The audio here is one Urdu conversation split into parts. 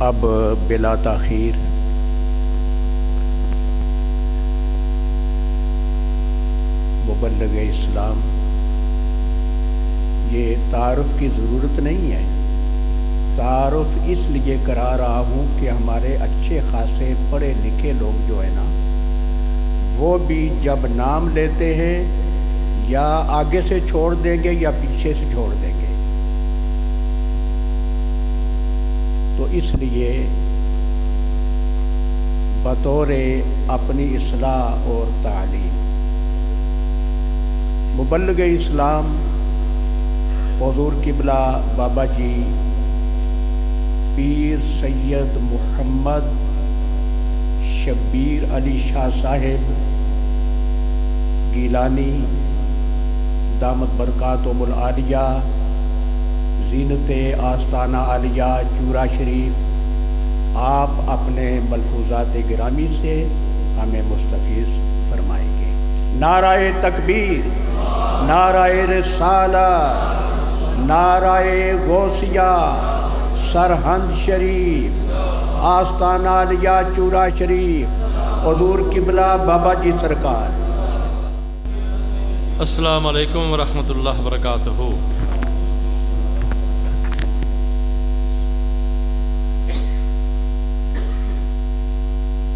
اب بلا تاخیر مبلغ اسلام، یہ تعارف کی ضرورت نہیں ہے، تعارف اس لیے کرا رہا ہوں کہ ہمارے اچھے خاصے پڑھے لکھے لوگ جو ہیں نا، وہ بھی جب نام لیتے ہیں یا آگے سے چھوڑ دیں گے یا پیچھے سے چھوڑ دیں گے، تو اس لیے بطور اپنی اصلاح اور تعلیم مبلغ اسلام حضور قبلہ بابا جی پیر سید محمد شبیر علی شاہ صاحب گیلانی دامت برکاتہم العالیہ زینت آستانہ عالیہ چورا شریف، آپ اپنے ملفوظات گرامی سے ہمیں مستفیض فرمائیں گے۔ نعرہ تکبیر، نعرہ رسالت، نعرہ غوثیہ، سرہند شریف، آستانہ عالیہ چورا شریف، حضور قبلہ بابا جی سرکار۔ السلام علیکم ورحمۃ اللہ وبرکاتہ۔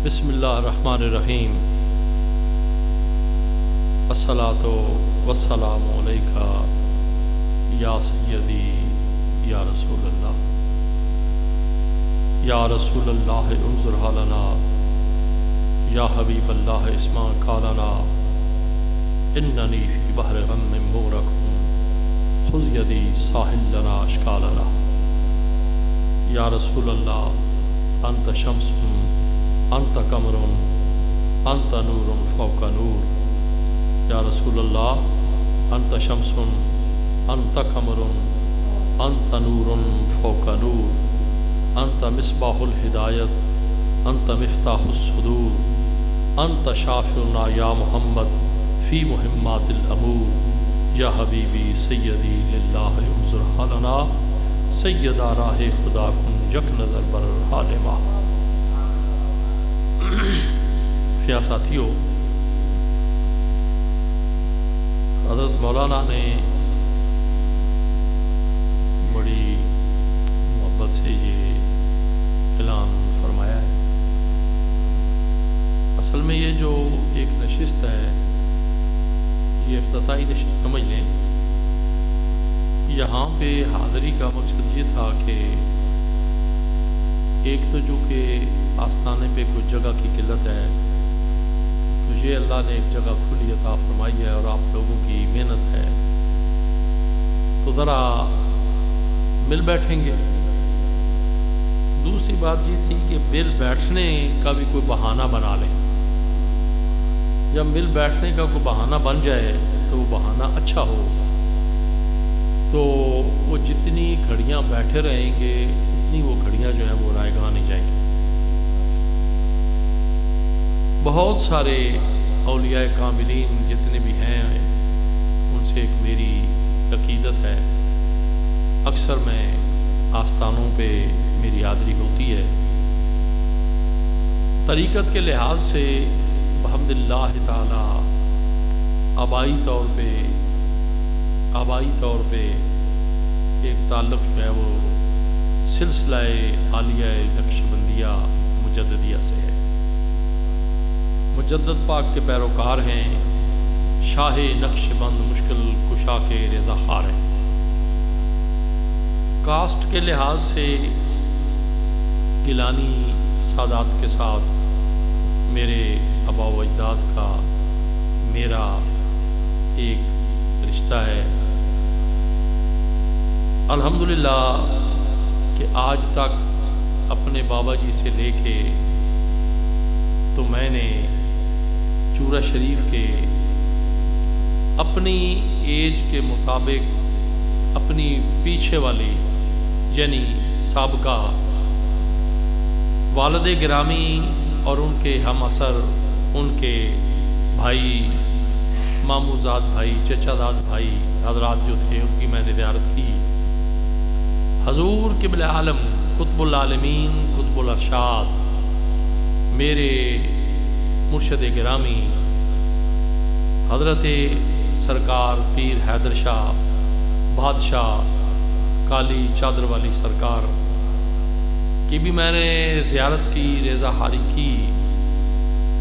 بسم اللہ الرحمن الرحیم۔ الصلاۃ والسلام علیکہ یا سیدی یا رسول اللہ، یا رسول اللہ انظر حالنا، یا حبیب اللہ اسمع قالنا، اننی فی بحر غم مغرق خذ یدی ساحل لنا اشکالنا، یا رسول اللہ انت شمس انت قمر انت نور فوق نور، یا رسول اللہ انت شمس انت قمر انت نور فوق نور، انت مصباح الہدایت انت مفتاح الصدور، انت شافعنا یا محمد فی مہمات الامور، یا حبیبی سیدی للہ انظر حالنا، سیدہ راہ خدا کن یک نظر بر حال ما۔ کیا ساتھیو، حضرت مولانا نے بڑی محبت سے یہ اعلان فرمایا ہے۔ اصل میں یہ جو ایک نشست ہے، یہ افتتاحی نشست سمجھ لیں۔ یہاں پہ حاضری کا مقصد یہ تھا کہ ایک تو جو کہ آستانے پہ کچھ جگہ کی قلت ہے، تو یہ اللہ نے ایک جگہ کھلی عطا فرمائی ہے اور آپ لوگوں کی محنت ہے، تو ذرا مل بیٹھیں گے۔ دوسری بات یہ تھی کہ مل بیٹھنے کا بھی کوئی بہانہ بنا لیں۔ جب مل بیٹھنے کا کوئی بہانہ بن جائے تو وہ بہانہ اچھا ہو، تو وہ جتنی گھڑیاں بیٹھے رہیں گے اتنی وہ گھڑیاں جو ہیں وہ رائے گاہ نہیں جائیں گی۔ بہت سارے اولیاء کاملین جتنے بھی ہیں ان سے ایک میری عقیدت ہے، اکثر میں آستانوں پہ میری حاضری ہوتی ہے۔ طریقت کے لحاظ سے بحمد اللہ تعالی آبائی طور پہ ایک تعلق جو ہے وہ سلسلہ عالیہ نقشبندیہ مجددیہ سے ہے۔ مجدد پاک کے پیروکار ہیں، شاہ نقش بند مشکل کشا کے رضا خار ہیں۔ کاسٹ کے لحاظ سے گیلانی سادات کے ساتھ میرے آبا و اجداد کا میرا ایک رشتہ ہے۔ الحمدللہ کہ آج تک اپنے بابا جی سے لے کے تو میں نے چورا شریف کے اپنی ایج کے مطابق اپنی پیچھے والی یعنی سابقہ والد گرامی اور ان کے ہم اثر ان کے بھائی مامو زاد بھائی چچا داد بھائی حضرات جو تھے ان کی میں نے زیارت کی۔ حضور قبلہ عالم قطب العالمین قطب الارشاد میرے مرشد گرامی حضرت سرکار پیر حیدر شاہ بادشاہ کالی چادر والی سرکار کی بھی میں نے زیارت کی، ریزہ ہاری کی،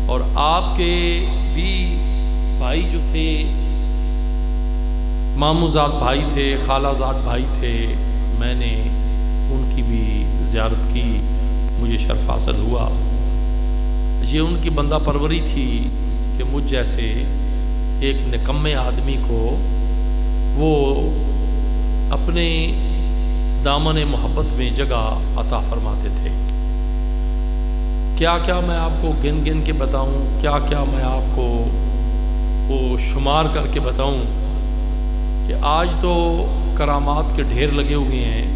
اور آپ کے بھی بھائی جو تھے، ماموں زاد بھائی تھے، خالہ زاد بھائی تھے، میں نے ان کی بھی زیارت کی، مجھے شرف حاصل ہوا۔ یہ ان کی بندہ پروری تھی کہ مجھ جیسے ایک نکمے آدمی کو وہ اپنے دامن محبت میں جگہ عطا فرماتے تھے۔ کیا کیا میں آپ کو گن گن کے بتاؤں، کیا کیا میں آپ کو وہ شمار کر کے بتاؤں کہ آج تو کرامات کے ڈھیر لگے ہوئے ہیں،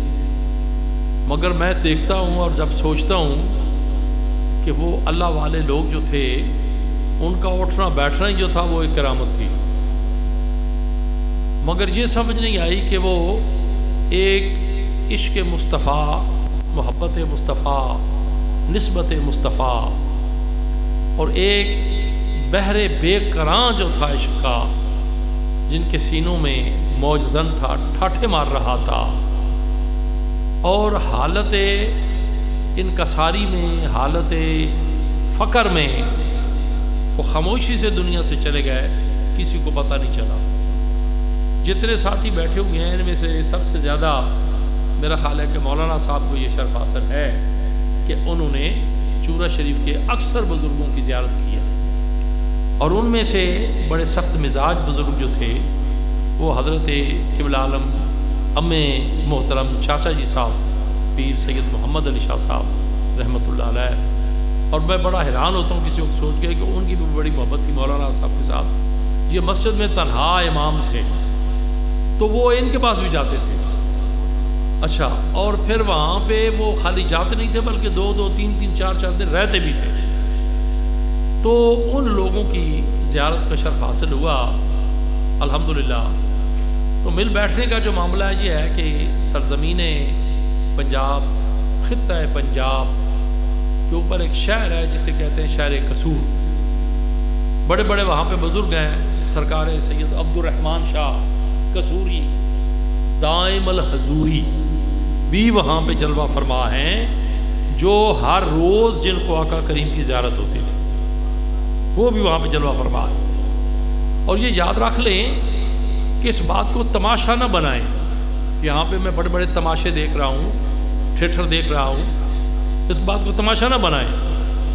مگر میں دیکھتا ہوں اور جب سوچتا ہوں کہ وہ اللہ والے لوگ جو تھے ان کا اٹھنا بیٹھنا ہی جو تھا وہ ایک کرامت تھی، مگر یہ سمجھ نہیں آئی کہ وہ ایک عشق مصطفیٰ، محبت مصطفیٰ، نسبت مصطفیٰ اور ایک بحر بے کراں جو تھا عشق کا، جن کے سینوں میں موج زن تھا، ٹھاٹھے مار رہا تھا، اور حالت انکساری میں، حالت فقر میں وہ خاموشی سے دنیا سے چلے گئے، کسی کو پتہ نہیں چلا۔ جتنے ساتھی بیٹھے ہوئے ہیں ان میں سے سب سے زیادہ میرا خیال ہے کہ مولانا صاحب کو یہ شرف حاصل ہے کہ انہوں نے چورا شریف کے اکثر بزرگوں کی زیارت کی ہے، اور ان میں سے بڑے سخت مزاج بزرگ جو تھے وہ حضرت قبلہ عالم امّ محترم چاچا جی صاحب پیر سید محمد علی شاہ صاحب رحمۃ اللہ علیہ، اور میں بڑا حیران ہوتا ہوں کسی وقت سوچ کے کہ ان کی بھی بڑی محبت تھی مولانا صاحب کے ساتھ۔ یہ مسجد میں تنہا امام تھے تو وہ ان کے پاس بھی جاتے تھے، اچھا، اور پھر وہاں پہ وہ خالی جاتے نہیں تھے بلکہ 2-2 3-3 4-4 دن رہتے بھی تھے۔ تو ان لوگوں کی زیارت کا شرف حاصل ہوا الحمدللہ۔ تو مل بیٹھنے کا جو معاملہ یہ ہے کہ سرزمین پنجاب، خطہ پنجاب کے اوپر ایک شہر ہے جسے کہتے ہیں شہر قصور، بڑے بڑے وہاں پہ بزرگ ہیں، سرکار سید عبد الرحمن شاہ قصوری دائم الحضوری بھی وہاں پہ جلوہ فرما ہیں، جو ہر روز جن کو آقا کریم کی زیارت ہوتی تھی وہ بھی وہاں پہ جلوہ فرما ہے۔ اور یہ یاد رکھ لیں کہ اس بات کو تماشا نہ بنائیں، یہاں پہ میں بڑے بڑے تماشے دیکھ رہا ہوں، تھیٹر دیکھ رہا ہوں، اس بات کو تماشا نہ بنائیں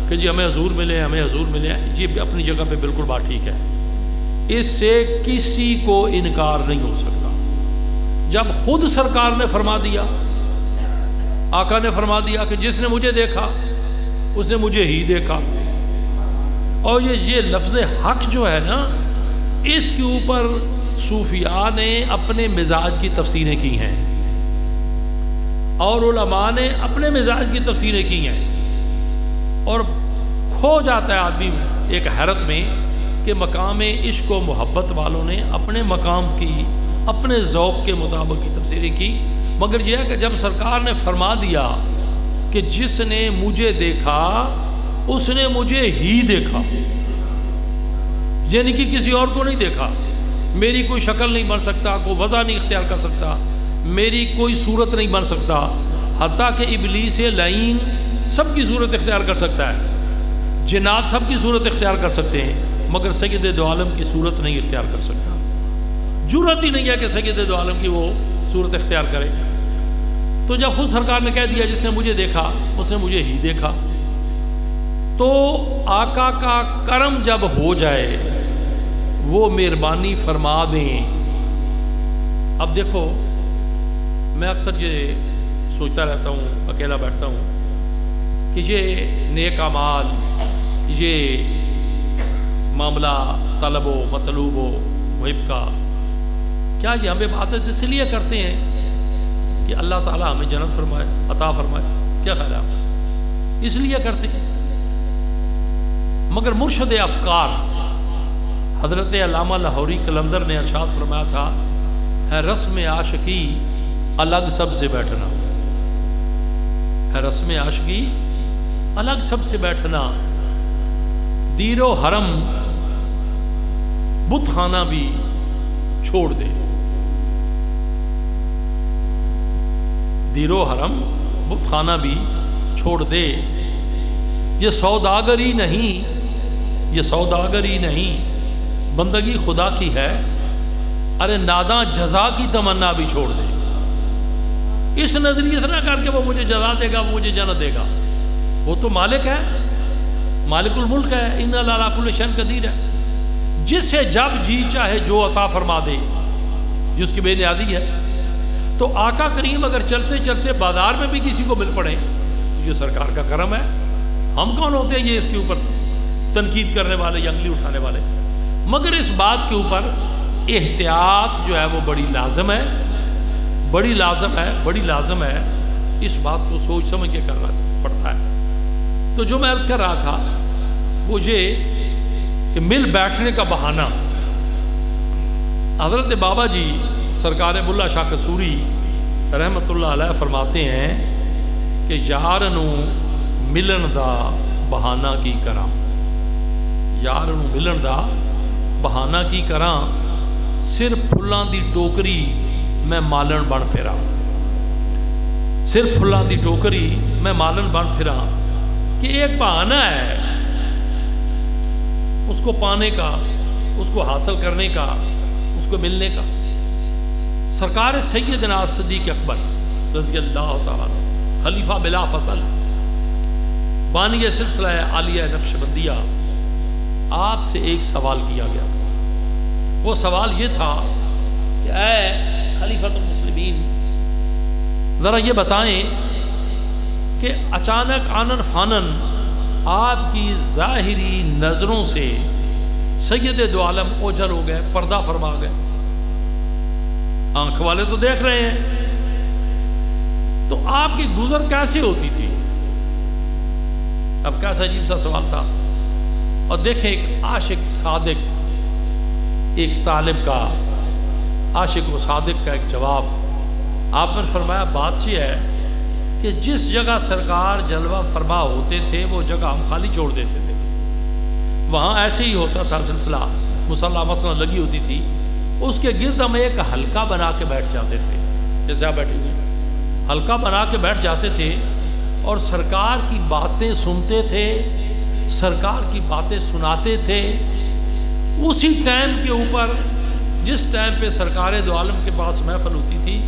کہ جی ہمیں حضور ملے، ہمیں حضور ملے، یہ اپنی جگہ پہ بالکل بات ٹھیک ہے، اس سے کسی کو انکار نہیں ہو سکتا۔ جب خود سرکار نے فرما دیا، آقا نے فرما دیا کہ جس نے مجھے دیکھا اس نے مجھے ہی دیکھا، اور یہ لفظ حق جو ہے نا، اس کے اوپر صوفیاء نے اپنے مزاج کی تفسیریں کی ہیں اور علماء نے اپنے مزاج کی تفسیریں کی ہیں، اور کھو جاتا ہے آدمی ایک حیرت میں کہ مقام عشق و محبت والوں نے اپنے مقام کی، اپنے ذوق کے مطابق کی تفسیریں کی، مگر یہ ہے کہ جب سرکار نے فرما دیا کہ جس نے مجھے دیکھا اس نے مجھے ہی دیکھا، یعنی کہ کسی اور کو نہیں دیکھا، میری کوئی شکل نہیں بن سکتا، کوئی وضع نہیں اختیار کر سکتا، میری کوئی صورت نہیں بن سکتا، حتیٰ کہ ابلیس لعین سب کی صورت اختیار کر سکتا ہے، جنات سب کی صورت اختیار کر سکتے ہیں، مگر سید دو عالم کی صورت نہیں اختیار کر سکتا، جرأت ہی نہیں ہے کہ سید دو عالم کی وہ صورت اختیار کرے۔ تو جب خود سرکار نے کہہ دیا جس نے مجھے دیکھا اس نے مجھے ہی دیکھا، تو آقا کا کرم جب ہو جائے وہ مہربانی فرما دیں۔ اب دیکھو میں اکثر یہ سوچتا رہتا ہوں، اکیلا بیٹھتا ہوں کہ یہ نیک اعمال، یہ معاملہ طلب و مطلوب و محب کا، کیا یہ ہمیں باتیں اس لیے کرتے ہیں کہ اللہ تعالیٰ ہمیں جنت فرمائے، عطا فرمائے؟ کیا خیال ہے آپ؟ اس لیے کرتے ہیں؟ مگر مرشد افکار حضرت علامہ لاہوری قلندر نے ارشاد فرمایا تھا، ہے رسم عاشقی الگ سب سے بیٹھنا، ہے رسم عاشقی الگ سب سے بیٹھنا، دیر و حرم بت خانہ بھی چھوڑ دے، دیر و حرم بت خانہ بھی چھوڑ دے، یہ سوداگری نہیں، یہ سوداگری نہیں بندگی خدا کی ہے، ارے ناداں جزا کی تمنا بھی چھوڑ دے۔ اس نظریے سے نہ کر کے وہ مجھے جزا دے گا، وہ مجھے جنت دے گا، وہ تو مالک ہے، مالک الملک ہے، ان اللہ علی کل شیء قدیر ہے، جسے جب جی چاہے جو عطا فرما دے، جس کی بے نیازی ہے۔ تو آقا کریم اگر چلتے چلتے بازار میں بھی کسی کو مل پڑے، یہ سرکار کا کرم ہے، ہم کون ہوتے ہیں یہ اس کے اوپر تنقید کرنے والے یا انگلی اٹھانے والے؟ مگر اس بات کے اوپر احتیاط جو ہے وہ بڑی لازم ہے، بڑی لازم ہے، بڑی لازم ہے، اس بات کو سوچ سمجھ کے کرنا پڑتا ہے۔ تو جو میں عرض کر رہا تھا وہ یہ کہ مل بیٹھنے کا بہانہ، حضرت بابا جی سرکار ملا شاہ قصوری رحمت اللہ علیہ فرماتے ہیں کہ یار نو ملن دا بہانہ کی کراں، یار نو ملن دا بہانہ کی کراں، صرف پھلاں دی ٹوکری میں مالن بن پھراں، صرف پھلاں دی ٹوکری میں مالن بن پھراں، کہ ایک بہانہ ہے اس کو پانے کا، اس کو حاصل کرنے کا، اس کو ملنے کا۔ سرکار سیدنا صدیق اکبر رضی اللہ تعالیٰ خلیفہ بلا فصل بانی سلسلہ عالیہ نقشبندیہ، آپ سے ایک سوال کیا گیا تھا۔ وہ سوال یہ تھا کہ اے خلیفۃ المسلمین، ذرا یہ بتائیں کہ اچانک آنن فانن آپ کی ظاہری نظروں سے سید دو عالم اوجھل ہو گئے، پردہ فرما گئے، آنکھ والے تو دیکھ رہے ہیں، تو آپ کی گزر کیسے ہوتی تھی؟ اب کیسا عجیب سا سوال تھا۔ اور دیکھیں ایک عاشق صادق، ایک طالب کا، عاشق و صادق کا ایک جواب آپ نے فرمایا، بات یہ ہے کہ جس جگہ سرکار جلوہ فرما ہوتے تھے وہ جگہ ہم خالی چھوڑ دیتے تھے، وہاں ایسے ہی ہوتا تھا سلسلہ، مصلی مثلا لگی ہوتی تھی، اس کے گرد ہم ایک حلقہ بنا کے بیٹھ جاتے تھے، جیسے آپ بیٹھے ہوئے، حلقہ بنا کے بیٹھ جاتے تھے اور سرکار کی باتیں سنتے تھے، سرکار کی باتیں سناتے تھے۔ اسی ٹائم کے اوپر جس ٹائم پہ سرکار دو عالم کے پاس محفل ہوتی تھی،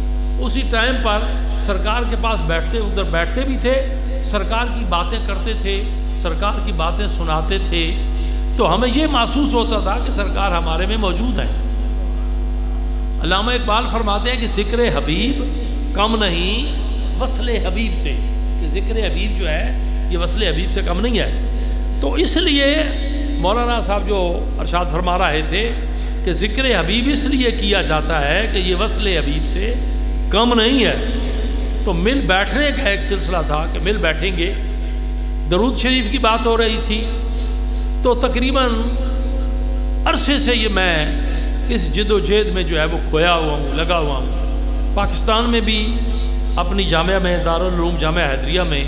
اسی ٹائم پر سرکار کے پاس بیٹھتے، ادھر بیٹھتے بھی تھے، سرکار کی باتیں کرتے تھے، سرکار کی باتیں سناتے تھے، تو ہمیں یہ محسوس ہوتا تھا کہ سرکار ہمارے میں موجود ہیں۔ علامہ اقبال فرماتے ہیں کہ ذکر حبیب کم نہیں وصل حبیب سے، کہ ذکر حبیب جو ہے یہ وصل حبیب سے کم نہیں ہے۔ تو اس لیے مولانا صاحب جو ارشاد فرما رہے تھے کہ ذکر حبیب اس لیے کیا جاتا ہے کہ یہ وصل حبیب سے کم نہیں ہے۔ تو مل بیٹھنے کا ایک سلسلہ تھا کہ مل بیٹھیں گے، درود شریف کی بات ہو رہی تھی، تو تقریباً عرصے سے یہ میں اس جد و جہد میں جو ہے وہ کھویا ہوا ہوں، لگا ہوا ہوں۔ پاکستان میں بھی اپنی جامعہ میں، دارالعلوم جامعہ حیدریہ میں،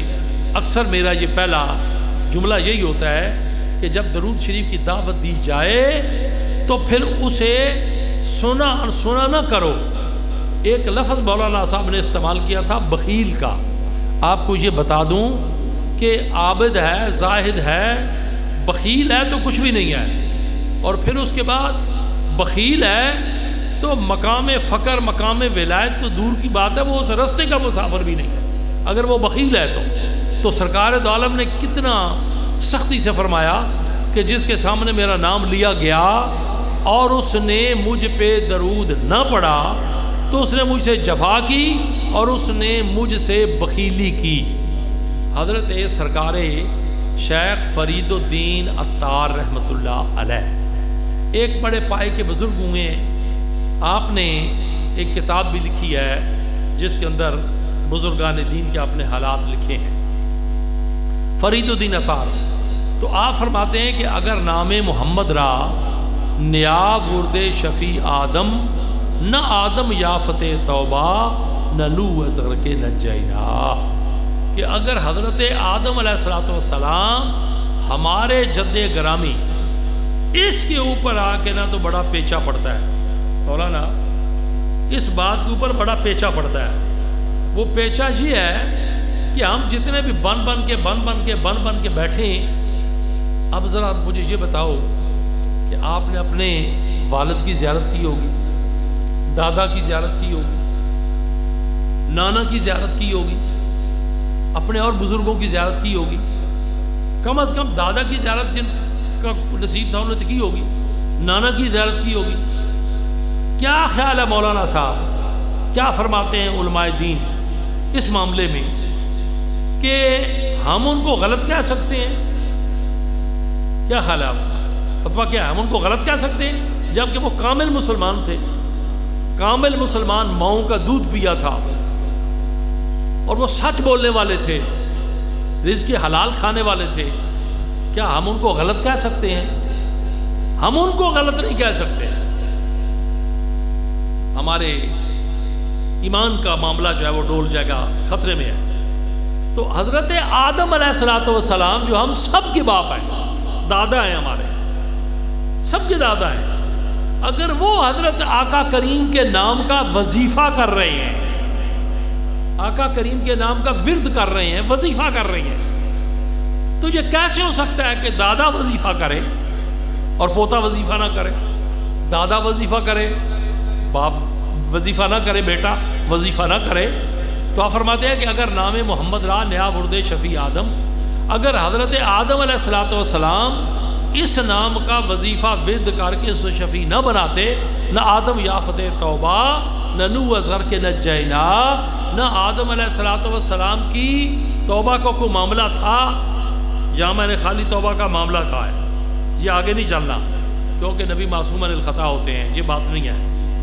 اکثر میرا یہ پہلا جملہ یہی ہوتا ہے کہ جب درود شریف کی دعوت دی جائے تو پھر اسے سنا نہ کرو۔ ایک لفظ مولانا صاحب نے استعمال کیا تھا بخیل کا۔ آپ کو یہ بتا دوں کہ عابد ہے، زاہد ہے، بخیل ہے تو کچھ بھی نہیں ہے، اور پھر اس کے بعد بخیل ہے تو مقام فقر، مقام ولایت تو دور کی بات ہے، وہ اس رستے کا مسافر بھی نہیں ہے اگر وہ بخیل ہے تو سرکار دو عالم نے کتنا سختی سے فرمایا کہ جس کے سامنے میرا نام لیا گیا اور اس نے مجھ پہ درود نہ پڑھا تو اس نے مجھ سے جفا کی اور اس نے مجھ سے بخیلی کی۔ حضرت سرکار شیخ فرید الدین عطار رحمۃ اللہ علیہ ایک بڑے پائے کے بزرگ ہوئے، آپ نے ایک کتاب بھی لکھی ہے جس کے اندر بزرگان دین کے اپنے حالات لکھے ہیں، فرید الدین عطار۔ تو آپ فرماتے ہیں کہ اگر نام محمد را نیاب ورد شفیع آدم، نہ آدم یافت توبہ نہ لو ازغر کے نجینا، کہ اگر حضرت آدم علیہ السلام ہمارے جد گرامی اس کے اوپر آ کے نا تو بڑا پیچا پڑتا ہے مولانا، اس بات کے اوپر بڑا پیچا پڑتا ہے. وہ پیچا یہ ہے کہ ہم جتنے بھی بن کے بیٹھیں. اب ذرا مجھے یہ بتاؤ کہ آپ نے اپنے والد کی زیارت کی ہوگی، دادا کی زیارت کی ہوگی، نانا کی زیارت کی ہوگی، اپنے اور بزرگوں کی زیارت کی ہوگی. کم از کم دادا کی زیارت جن کا نصیب تھا انہوں نے کی ہوگی، نانا کی زیارت کی ہوگی. کیا خیال ہے مولانا صاحب، کیا فرماتے ہیں علماء دین اس معاملے میں کہ ہم ان کو غلط کہہ سکتے ہیں؟ کیا خیال ہے آپ؟ فتویٰ کیا ہے؟ ہم ان کو غلط کہہ سکتے ہیں جبکہ وہ کامل مسلمان تھے، کامل مسلمان، ماؤں کا دودھ پیا تھا اور وہ سچ بولنے والے تھے، رزق حلال کھانے والے تھے. کیا ہم ان کو غلط کہہ سکتے ہیں؟ ہم ان کو غلط نہیں کہہ سکتے. ہمارے ایمان کا معاملہ جو ہے وہ ڈول جائے گا، خطرے میں ہے. تو حضرت آدم علیہ السلام جو ہم سب کے باپ ہیں، دادا ہیں، ہمارے سب کے دادا ہیں، اگر وہ حضرت آقا کریم کے نام کا وظیفہ کر رہے ہیں، آقا کریم کے نام کا ورد کر رہے ہیں، وظیفہ کر رہے ہیں، تو یہ کیسے ہو سکتا ہے کہ دادا وظیفہ کرے اور پوتا وظیفہ نہ کرے؟ دادا وظیفہ کرے، باپ وظیفہ نہ کرے، بیٹا وظیفہ نہ کرے. تو آپ فرماتے ہیں کہ اگر نام محمد را نیا ورد شفیع آدم، اگر حضرت آدم علیہ السلام اس نام کا وظیفہ ورد کر کے اس شفیع نہ بناتے، نہ آدم یافت توبہ، نہ نوح اصغر کے نجینا، نہ آدم علیہ السلام کی توبہ کا کوئی معاملہ تھا. یا میں نے خالی توبہ کا معاملہ کہا ہے، یہ آگے نہیں چلنا کیونکہ نبی معصوم عن الخطا ہوتے ہیں، یہ بات نہیں ہے.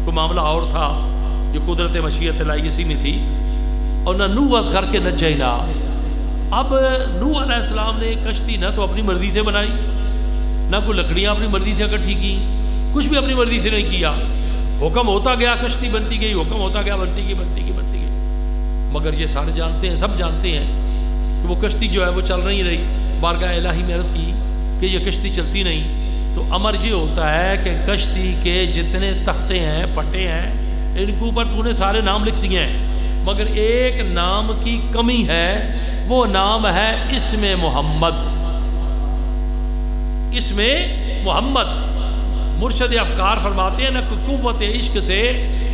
کوئی معاملہ اور تھا جو قدرت مشیت الہی اسی میں تھی. اور نہ نوح اصغر کے نجینا. اب نوح علیہ السلام نے کشتی نہ تو اپنی مرضی سے بنائی، نہ کوئی لکڑیاں اپنی مرضی سے اکٹھی کی، کچھ بھی اپنی مرضی سے نہیں کیا. حکم ہوتا گیا، کشتی بنتی گئی، حکم ہوتا گیا، بنتی گئی. مگر یہ سارے جانتے ہیں، سب جانتے ہیں کہ وہ کشتی جو ہے وہ چل نہیں رہی. بارگاہ الہی میں عرض کی کہ یہ کشتی چلتی نہیں. تو امر یہ ہوتا ہے کہ کشتی کے جتنے تختے ہیں، پٹے ہیں، ان کے اوپر تو نے سارے نام لکھ دیے ہیں، مگر ایک نام کی کمی ہے، وہ نام ہے اسم محمد. اسم محمد. مرشد افکار فرماتے ہیں نہ قوت عشق سے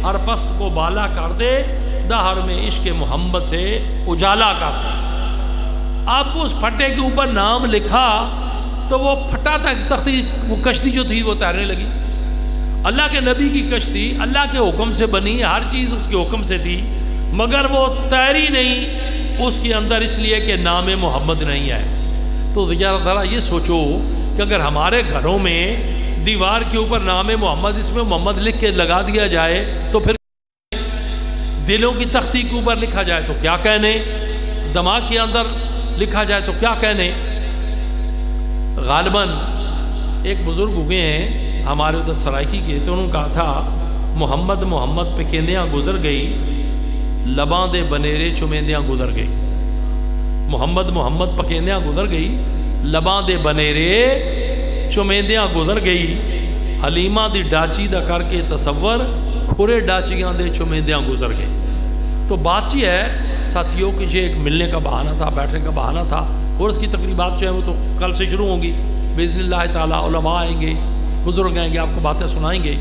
ہر پست کو بالا کر دے، دہر میں عشق محمد سے اجالا کر دے. آپ اس پھٹے کے اوپر نام لکھا تو وہ پھٹا تھا تختی، وہ کشتی جو تھی وہ تیرنے لگی. اللہ کے نبی کی کشتی اللہ کے حکم سے بنی، ہر چیز اس کے حکم سے تھی، مگر وہ تیری نہیں اس کے اندر، اس لیے کہ نام محمد نہیں ہے. تو ذرا یہ سوچو کہ اگر ہمارے گھروں میں دیوار کے اوپر نام محمد، اس میں محمد لکھ کے لگا دیا جائے تو پھر دلوں کی تختی کے اوپر لکھا جائے تو کیا کہنے، دماغ کے اندر لکھا جائے تو کیا کہنے. غالباً ایک بزرگ ہوئے ہیں ہمارے ادھر سرائکی کے، تو انہوں نے کہا تھا محمد محمد پہ کیندیاں گزر گئی، لباں دے بنیرے چمیندیاں گزر گئی. محمد محمد پکیندیاں گزر گئی، لباں دے بنیرے چمیندیاں گزر گئی. حلیمہ دی ڈاچی دا کر کے تصور، کھرے ڈاچیاں دے چمیندیاں گزر گئی. تو بات یہ ہے ساتھیوں کہ یہ ایک ملنے کا بہانہ تھا، بیٹھنے کا بہانہ تھا، اور اس کی تقریبات جو ہیں وہ تو کل سے شروع ہوں گی باذن اللہ تعالیٰ. علماء آئیں گے، بزرگ آئیں گے، آپ کو باتیں سنائیں گے.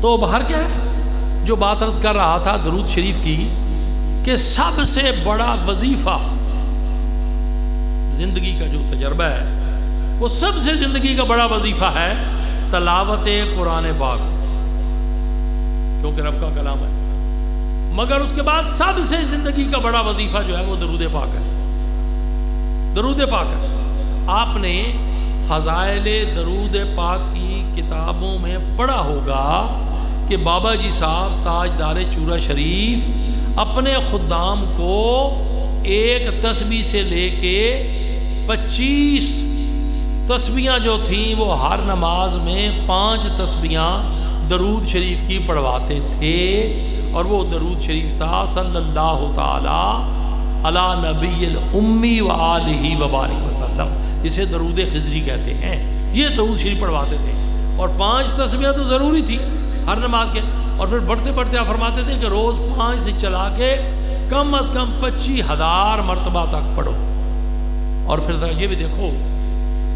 تو بہرکیف جو بات عرض کر رہا تھا درود شریف کی، کہ سب سے بڑا وظیفہ زندگی کا جو تجربہ ہے، وہ سب سے زندگی کا بڑا وظیفہ ہے تلاوت قرآن پاک، کیونکہ رب کا کلام ہے. مگر اس کے بعد سب سے زندگی کا بڑا وظیفہ جو ہے وہ درود پاک ہے. درود پاک ہے. آپ نے فضائل درود پاک کی کتابوں میں پڑھا ہوگا کہ بابا جی صاحب تاجدار چورا شریف اپنے خدام کو ایک تسبیح سے لے کے 25 تسبیحاں جو تھیں وہ ہر نماز میں 5 تسبیحاں درود شریف کی پڑھواتے تھے. اور وہ درود شریف تھا صلی اللہ تعالی علی نبی الامی و آلہ و بارک وسلم، اسے درود خضری کہتے ہیں۔ یہ درود شریف پڑھواتے تھے، اور 5 تسبیحہ تو ضروری تھی ہر نماز کے، اور پھر بڑھتے بڑھتے آپ فرماتے تھے کہ روز 5 سے چلا کے کم از کم 25,000 مرتبہ تک پڑھو۔ اور پھر ذرا یہ بھی دیکھو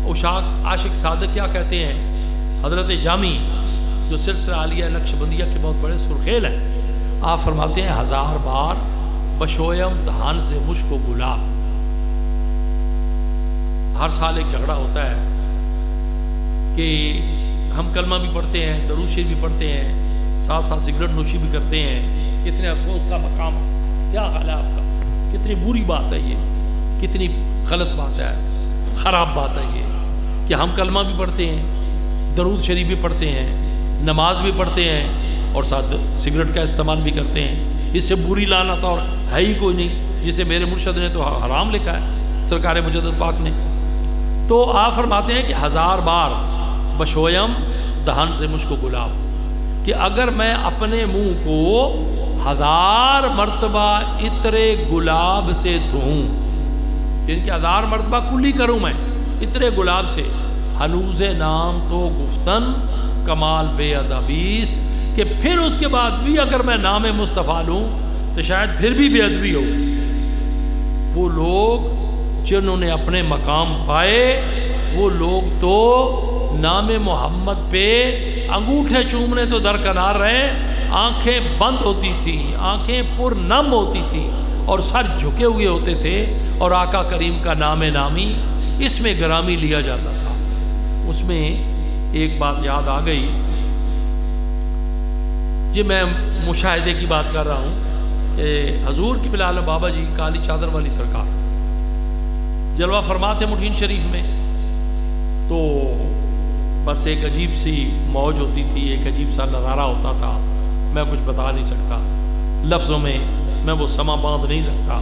عاشق صادق کیا کہتے ہیں، حضرت جامی جو سلسلہ عالیہ نقشبندیہ کے بہت بڑے سرخیل ہیں، آپ فرماتے ہیں 1000 بار بشویم دہان سے مشک و گلاب۔ ہر سال ایک جھگڑا ہوتا ہے کہ ہم کلمہ بھی پڑھتے ہیں، درود شریف بھی پڑھتے ہیں، ساتھ ساتھ سگریٹ نوشی بھی کرتے ہیں۔ کتنے افسوس کا مقام، کیا حال ہے آپ کا، کتنی بری بات ہے یہ، کتنی غلط بات ہے، خراب بات ہے یہ کہ ہم کلمہ بھی پڑھتے ہیں، درود شریف بھی پڑھتے ہیں، نماز بھی پڑھتے ہیں، اور ساتھ سگریٹ کا استعمال بھی کرتے ہیں۔ اس سے بری لعنت اور ہے ہی کوئی نہیں، جسے میرے مرشد نے تو حرام لکھا ہے، سرکار مجدد پاک نے۔ تو آپ فرماتے ہیں کہ 1000 بار بشویم دہن سے مشک و گلاب، کہ اگر میں اپنے منہ کو 1000 مرتبہ عطر گلاب سے دھوؤں، ان کے 1000 مرتبہ کلی کروں میں عطر گلاب سے، ہنوز نام تو گفتن کمال بے ادبیست، کہ پھر اس کے بعد بھی اگر میں نام مصطفیٰ لوں تو شاید پھر بھی بے ادبی ہو۔ وہ لوگ جنہوں نے اپنے مقام پائے، وہ لوگ تو نام محمد پہ انگوٹھے چومنے تو درکنار رہے، آنکھیں بند ہوتی تھیں، آنکھیں پر نم ہوتی تھیں، اور سر جھکے ہوئے ہوتے تھے، اور آقا کریم کا نام نامی اس میں گرامی لیا جاتا تھا۔ اس میں ایک بات یاد آ گئی، یہ میں مشاہدے کی بات کر رہا ہوں کہ حضور کی بلال بابا جی کالی چادر والی سرکار جلوہ فرما تھے مٹھین شریف میں، تو بس ایک عجیب سی موج ہوتی تھی، ایک عجیب سا نظارہ ہوتا تھا، میں کچھ بتا نہیں سکتا، لفظوں میں میں وہ سما باندھ نہیں سکتا۔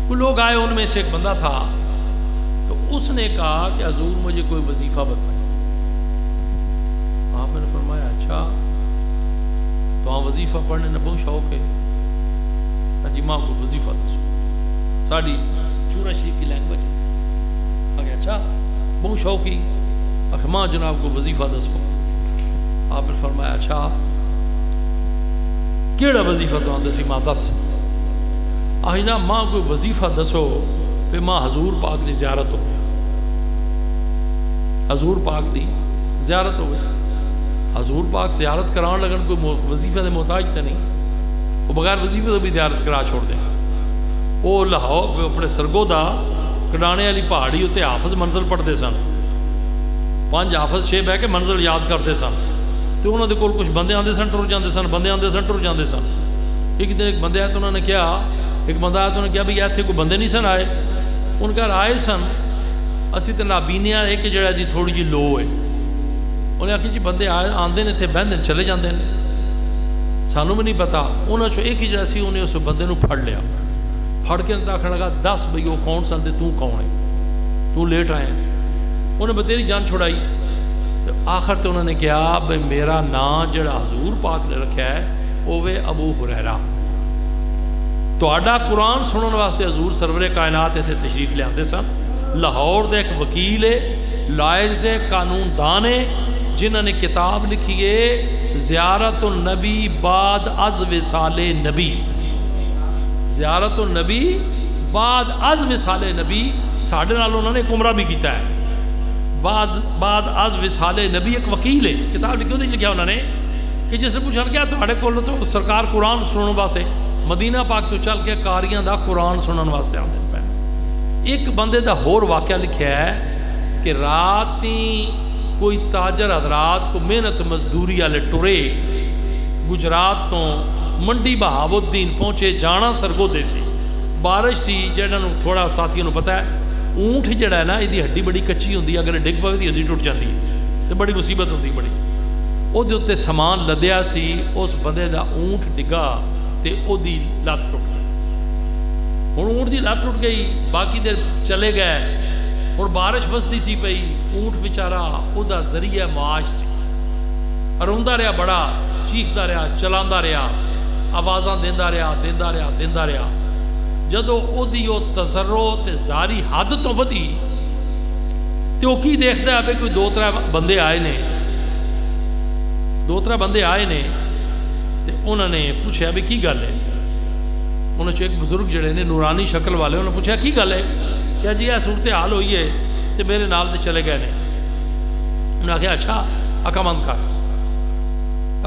وہ لوگ آئے، ان میں سے ایک بندہ تھا، تو اس نے کہا کہ حضور مجھے کوئی وظیفہ بتائیں۔ آپ نے فرمایا اچھا تو ہاں وظیفہ پڑھنے نے بہت شوق ہے، جی ماں کو وظیفہ دسو، ساڑی چورا شریف کی لینگویج ہے۔ آگے اچھا بہت شوق ہی، ماں جناب کو وظیفہ دسو۔ آپ نے فرمایا اچھا کیڑا وظیفہ تو دسی ماں دس۔ آہی نا ماں کوئی وظیفہ دسو، پھر ماں حضور پاک دی زیارت ہو گیا، حضور پاک دی زیارت ہو گئی۔ حضور پاک زیارت کران لگن کوئی وظیفہ دے محتاج تھے نہیں، وہ بغیر وظیفے تو بھی زیارت کرا چھوڑ دیں۔ وہ لاہور اپنے سرگودا کڈانے والی پہاڑی اتنے حافظ منزل پڑھتے سن، 5 حافظ 6 بہ کے منزل یاد کرتے سن، تو انہوں نے کول کچھ بندے آتے سن ٹر جاتے سن، بندے آتے سن ٹر جاتے سن۔ ایک دن ایک بندے آئے تو انہوں نے کیا، ایک بندہ آیا تو انہوں نے کیا بھئی اتنے کوئی بندے نہیں سن آئے؟ ان کا آئے سن، اسی تو نابینیا ایک جڑا دی تھوڑی جی لو ہے۔ انہیں آخی جی بندے آندے نے تھے بہن چلے جاندے ہیں، سانوں بھی نہیں پتا۔ انہوں نے ایک ہی جڑا سی انہیں اس بندے نو پھڑ لیا، پھڑ کے آخر لگا 10 بھئی وہ کون سن تے تو کون ہے، تو لیٹ آئے ہیں۔ انہیں بتیری جان چھڑائی، تو آخر تو انہوں نے کہا بھئی میرا نام جڑا حضور پاک نے رکھا ہے اوے ابو ہریرہ، تو آڈا قرآن سنن واسطے حضور سرور کائنات تے تشریف لے آتے سن۔ لاہور دے ایک وکیل ہے، لائز ہے، قانون دان ہے، جنہوں نے کتاب لکھی ہے زیارت النبی بعد از وصال نبی، زیارت النبی بعد از وصال نبی۔ ساڑھے نال انہوں نے ایک عمرہ بھی کیتا ہے، بعد از وصال نبی، ایک وکیل ہے، کتاب لکھی ہوتی لکھا انہوں نے کہ جس نے پوچھا کیا تھوڑے کول تو سرکار قرآن سنن واسطے مدینہ پاک تو چل کے کاریاں دا قرآن سنن واسطے آتے پہ۔ ایک بندے دا ہور واقعہ لکھا ہے کہ راتی کوئی تاجر حضرات کو محنت مزدوری والے ٹرے گجرات تو منڈی بہاؤالدین پہنچے، جانا سرگودے سے، بارش سی جہاں تھوڑا ساتھیوں پتہ ہے اونٹ جڑا ہے نا یہ ہڈی بڑی کچی ہوتی، اگر ڈگ پوے تو ہڈی ٹوٹ جاتی ہے، تو بڑی مصیبت ہوتی بڑی۔ وہ اتنے سامان لدیا سی، اس بندے دا اونٹ ڈگا تے او دی لت ٹوٹ گئی۔ ہوں اونٹ دی لت ٹوٹ گئی، باقی دیر چلے گئے، اور بارش وسدی سی پئی، اونٹ بیچارا او دا ذریعہ معاش سی، روندا رہا بڑا، چیخدا رہا، چلاندا رہا، آوازاں دیندا رہا۔ جدوں اودی او تزرع تے زاری حد تو ودی تے وہ کی دیکھدا ہے بھی کوئی دو ترے بندے آئے نے تے انہوں نے پوچھا بھی کی گل ہے. انہوں نے ایک بزرگ جڑے نے نورانی شکل والے انہوں نے پوچھا کی گل ہے کیا جی یہ صورتحال ہوئی ہے تے میرے نال تے چلے گئے نے. انہوں نے کہا اچھا اکھا بند کر.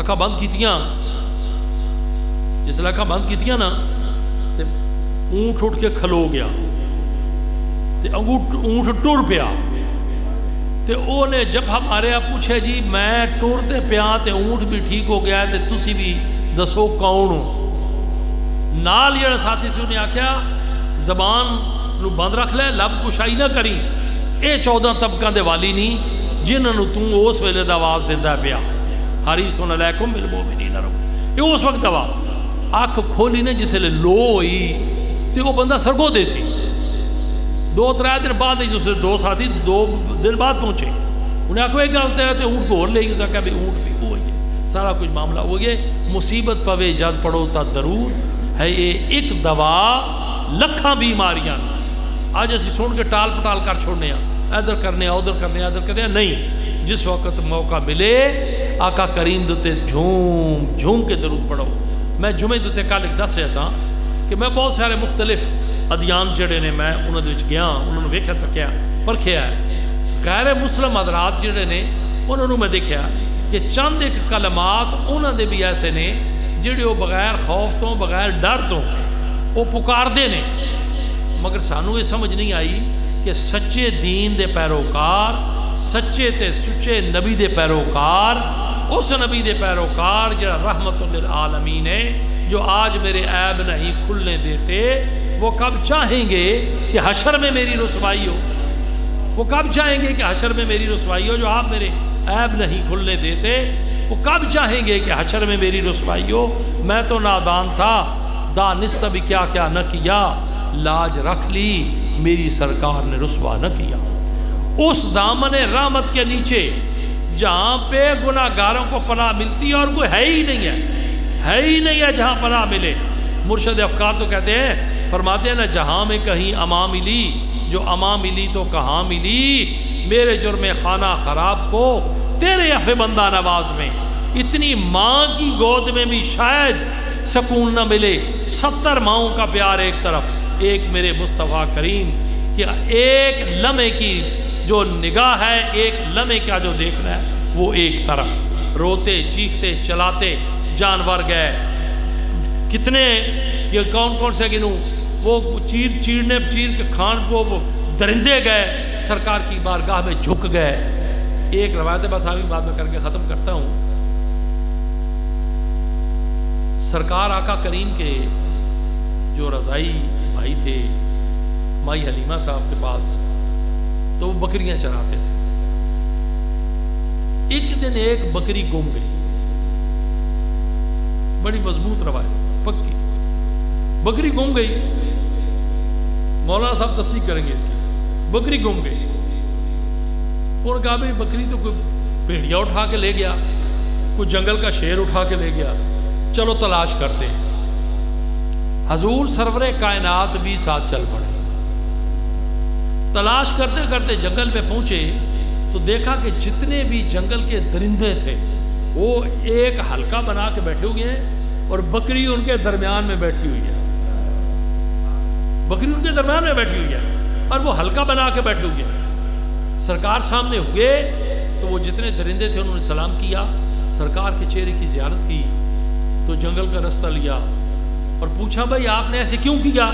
اکھا بند کیتیاں جس لئے اکھا بند کیتیاں نا تے اونٹ اٹھ کے کھلو گیا تے اونٹ ٹور پیا تے او نے جب ہمارے آپ پوچھے جی میں ٹورتے پیا تے اونٹ بھی ٹھیک ہو گیا تے تسی بھی دسو کون ہو. نال جڑا ساتھی سے انہیں آکھیا زبان نو بند رکھ لے لب کشائی نہ کری اے 14 طبقہ دے والی نہیں جنہوں نے تو اس ویلے دا آواز دیندہ پیا حریصٌ علیکم بالمؤمنین رؤوف. یہ اس وقت دوا آنکھ کھولی نے جسے لے لو ہوئی تے وہ بندہ سرگو دے سی. 2-3 دن بعد جو سے دو ساتھی 2 دن بعد پہنچے انہیں آکھو ایک گلتے ہیں تو اونٹ کو اور لے گی کہ بھی اونٹ بھی ہوئی ہے سارا کچھ معاملہ ہو گیا. مصیبت پوے جد پڑھو تا ضرور ہے یہ ایک دوا لکھاں بیماریاں. آج اسی سن کے ٹال پٹال کر چھوڑنے ہیں ادھر کرنے ہیں ادھر کرنے ہیں ادھر کرنے ہیں. نہیں جس وقت موقع ملے آقا کریم دوتے جھوم کے درود پڑھو. میں جمعے دوتے کل ایک دس رہا سا کہ میں بہت سارے مختلف ادیان جڑے نے میں انہوں نے گیا انہوں نے ویکھا تکیا پرکھیا ہے. غیر مسلم حضرات جڑے نے انہوں نے میں دیکھا کہ چند ایک کلمات انہوں نے بھی ایسے نے جڑے وہ بغیر خوف تو بغیر ڈر تو وہ پکار دے نے. مگر سانو یہ سمجھ نہیں آئی کہ سچے دین دے پیروکار سچے تے سچے نبی دے پیروکار اس نبی دے پیروکار جڑا رحمت للعالمین ہے جو آج میرے عیب نہیں کھلنے دیتے وہ کب چاہیں گے کہ حشر میں میری رسوائی ہو. وہ کب چاہیں گے کہ حشر میں میری رسوائی ہو جو آپ میرے عیب نہیں کھلنے دیتے. وہ کب چاہیں گے کہ حشر میں میری رسوائی ہو. میں تو نادان تھا دانستہ بھی کیا کیا نہ کیا لاج رکھ لی میری سرکار نے رسوا نہ کیا. اس دامن رحمت کے نیچے جہاں پہ گناہ گاروں کو پناہ ملتی ہے اور کوئی ہے ہی نہیں ہے جہاں پناہ ملے. مرشد افکار تو کہتے ہیں فرماتے ہیں نا جہاں میں کہیں اما ملی جو اما ملی تو کہاں ملی میرے جرم خانہ خراب کو تیرے عفو بندہ نواز میں. اتنی ماں کی گود میں بھی شاید سکون نہ ملے. 70 ماؤں کا پیار ایک طرف ایک میرے مصطفیٰ کریم کہ ایک لمحے کی جو نگاہ ہے ایک لمحے کا جو دیکھنا ہے وہ ایک طرف. روتے چیختے چلاتے جانور گئے کتنے یہ کون سے گنوں وہ چیر کے کھان کو درندے گئے سرکار کی بارگاہ میں جھک گئے. ایک روایت بس آگے بات میں کر کے ختم کرتا ہوں. سرکار آقا کریم کے جو رضائی بھائی تھے مائی حلیمہ صاحب کے پاس تو وہ بکریاں چراتے تھے. ایک دن ایک بکری گم گئی. بڑی مضبوط روایت پکی بکری گم گئی. مولانا صاحب تصدیق کریں گے اس کی. بکری گم گئی. اور کہا بھائی بکری تو کوئی بھیڑیا اٹھا کے لے گیا کوئی جنگل کا شیر اٹھا کے لے گیا چلو تلاش کرتے ہیں. حضور سرور کائنات بھی ساتھ چل پڑے. تلاش کرتے کرتے جنگل میں پہنچے تو دیکھا کہ جتنے بھی جنگل کے درندے تھے وہ ایک حلقہ بنا کے بیٹھے ہوئے ہیں اور بکری ان کے درمیان میں بیٹھی ہوئی ہے. بکری ان کے درمیان میں بیٹھی ہوئی ہے اور وہ حلقہ بنا کے بیٹھے ہوئے ہیں. سرکار سامنے ہوئے تو وہ جتنے درندے تھے انہوں نے سلام کیا. سرکار کے چہرے کی زیارت کی تو جنگل کا رستہ لیا اور پوچھا بھائی آپ نے ایسے کیوں کیا.